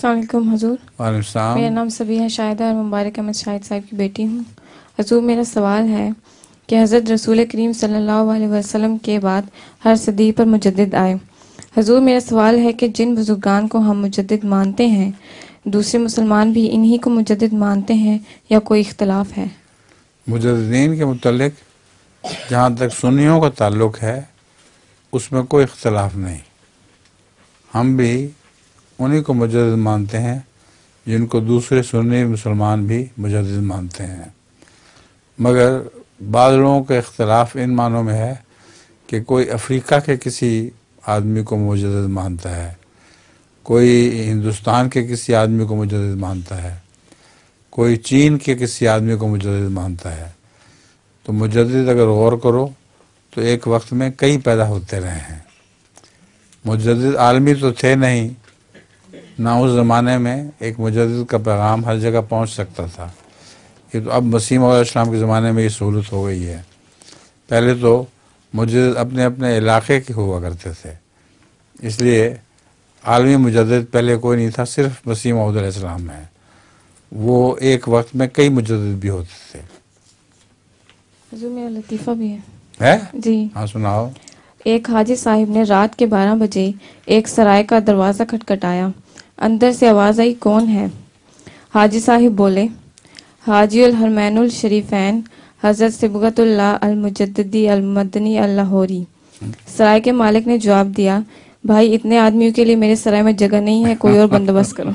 السلام علیکم حضور. وعلیکم السلام. میرا نام صبیحہ شاہدہ اور مبارک احمد شاہد صاحب کی بیٹی ہوں. حضور میرا سوال ہے کہ حضرت رسول کریم صلی اللہ علیہ وسلم کے بعد ہر صدی پر مجدد آئے. حضور میرا سوال ہے کہ جن بزرگان کو ہم مجدد مانتے ہیں دوسرے مسلمان بھی انہی کو مجدد مانتے ہیں یا کوئی اختلاف ہے؟ مجددین کے متعلق جہاں تک سنیوں کا تعلق ہے اس میں کوئی اختلاف نہیں. ہم بھی انہی کو مجدد مانتے ہیں جن کو دوسرے سنی مسلمان بھی مجدد مانتے ہیں. مگر بعض لوگوں کا اختلاف ان معنوں میں ہے کہ کوئی افریقہ کے کسی آدمی کو مجدد مانتا ہے، کوئی ہندوستان کے کسی آدمی کو مجدد مانتا ہے، کوئی چین کے کسی آدمی کو مجدد مانتا ہے. تو مجدد اگر غور کرو تو ایک وقت میں کئی پیدا ہوتے رہے ہیں. مجدد عالمی تو تھے نہیں، نہ اس زمانے میں ایک مجدد کا پیغام ہر جگہ پہنچ سکتا تھا. یہ تو اب مسیح علیہ السلام کے زمانے میں یہ سہولت ہو گئی ہے. پہلے تو مجدد اپنے اپنے علاقے کے ہوا کرتے تھے، اس لیے عالمی مجدد پہلے کوئی نہیں تھا، صرف مسیح موعود علیہ السلام ہے. وہ ایک وقت میں کئی مجدد بھی ہوتے تھے. حضور میرا لطیفہ بھی ہے. جی ہاں سناؤ. ایک حاجی صاحب نے رات کے 12 بجے ایک سرائے کا دروازہ کھٹکھٹایا. اندر سے آواز آئی، کون ہے؟ حاجی صاحب بولے، حاجی الحرمین الشریفین حضرت صبغت اللہ المجددی المدنی اللاہوری. سرائے کے مالک نے جواب دیا، بھائی اتنے آدمیوں کے لیے میرے سرائے میں جگہ نہیں ہے، کوئی اور بندوبست کرو.